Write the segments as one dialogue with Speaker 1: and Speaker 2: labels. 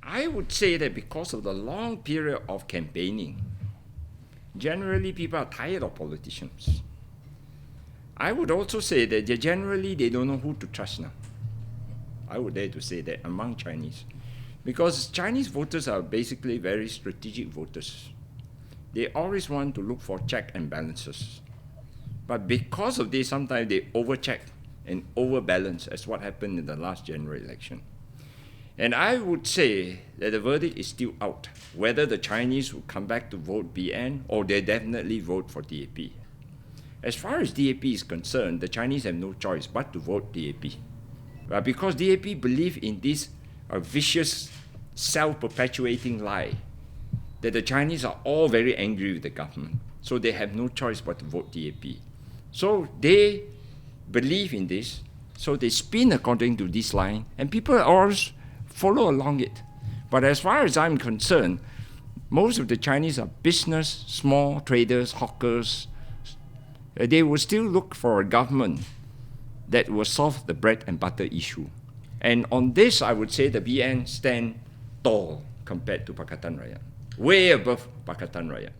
Speaker 1: I would say that because of the long period of campaigning, generally people are tired of politicians. I would also say that generally they don't know who to trust now. I would dare to say that among Chinese. Because Chinese voters are basically very strategic voters. They always want to look for check and balances. But because of this, sometimes they overcheck and overbalance, as what happened in the last general election. And I would say that the verdict is still out, whether the Chinese will come back to vote BN or they definitely vote for DAP. As far as DAP is concerned, the Chinese have no choice but to vote DAP. Because DAP believe in this vicious, self-perpetuating lie that the Chinese are all very angry with the government, so they have no choice but to vote DAP. So they believe in this, so they spin according to this line, and people always follow along it. But as far as I'm concerned, most of the Chinese are business, small traders, hawkers. They will still look for a government that will solve the bread and butter issue. And on this, I would say the BN stand tall compared to Pakatan Rakyat, way above Pakatan Rakyat.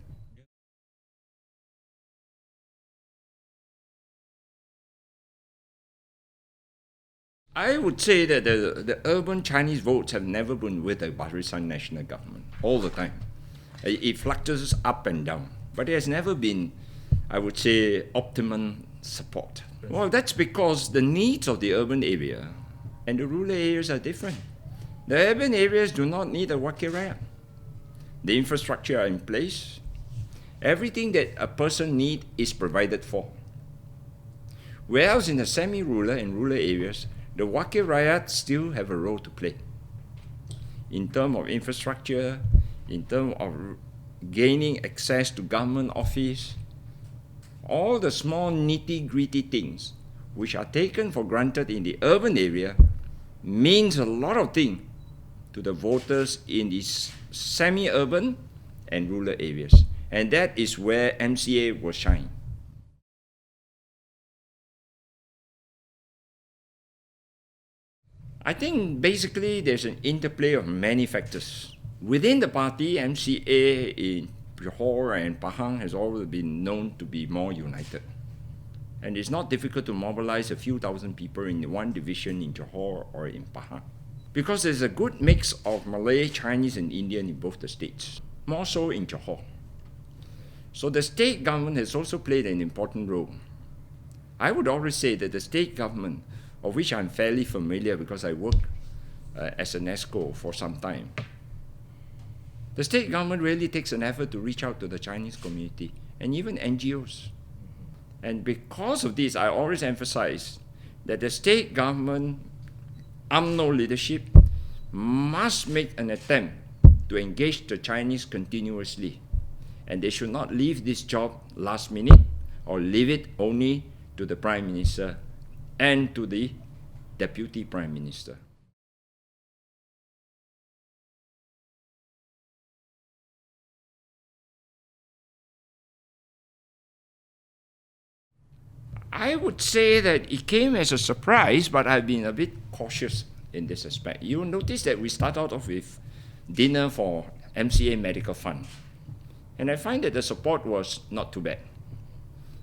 Speaker 1: I would say that the urban Chinese votes have never been with the Barisan National Government all the time. It fluctuates up and down, but it has never been, I would say, optimum support. Well, that's because the needs of the urban area and the rural areas are different. The urban areas do not need a wakil rakyat. The infrastructure are in place. Everything that a person needs is provided for. Whereas in the semi-rural and rural areas, the wakil rakyat still have a role to play in terms of infrastructure, in terms of gaining access to government office, all the small nitty-gritty things which are taken for granted in the urban area means a lot of things to the voters in these semi-urban and rural areas. And that is where MCA will shine. I think basically there's an interplay of many factors. Within the party, MCA in Johor and Pahang has always been known to be more united. And it's not difficult to mobilize a few thousand people in one division in Johor or in Pahang. Because there's a good mix of Malay, Chinese, and Indian in both the states, more so in Johor. So the state government has also played an important role. I would always say that the state government, of which I'm fairly familiar because I worked as an ESCO for some time, the state government really takes an effort to reach out to the Chinese community and even NGOs. And because of this, I always emphasize that the state government, UMNO leadership, must make an attempt to engage the Chinese continuously. And they should not leave this job last minute or leave it only to the Prime Minister and to the Deputy Prime Minister. I would say that it came as a surprise, but I've been a bit cautious in this aspect. You'll notice that we start out off with dinner for MCA Medical Fund. And I find that the support was not too bad.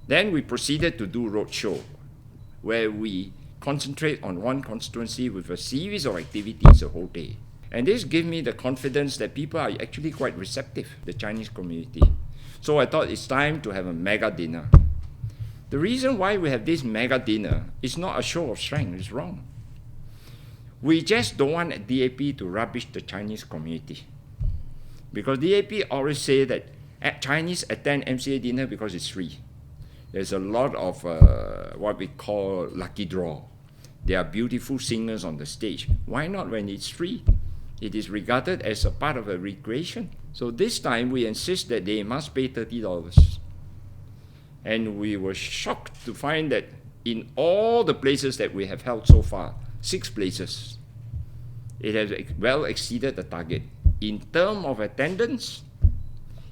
Speaker 1: Then we proceeded to do roadshow, where we concentrate on one constituency with a series of activities the whole day. And this gave me the confidence that people are actually quite receptive, the Chinese community. So I thought it's time to have a mega dinner. The reason why we have this mega dinner is not a show of strength, it's wrong. We just don't want DAP to rubbish the Chinese community. Because DAP always say that Chinese attend MCA dinner because it's free. There's a lot of what we call lucky draw. There are beautiful singers on the stage. Why not when it's free? It is regarded as a part of a recreation. So this time we insist that they must pay $30. And we were shocked to find that in all the places that we have held so far, 6 places, it has well exceeded the target in terms of attendance,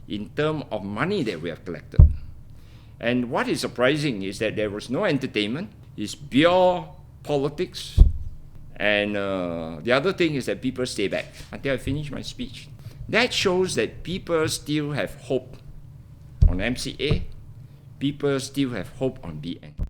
Speaker 1: in terms of money that we have collected. And what is surprising is that there was no entertainment, it's pure politics And the other thing is that people stay back until I finish my speech. That shows that people still have hope on MCA. People still have hope on BN.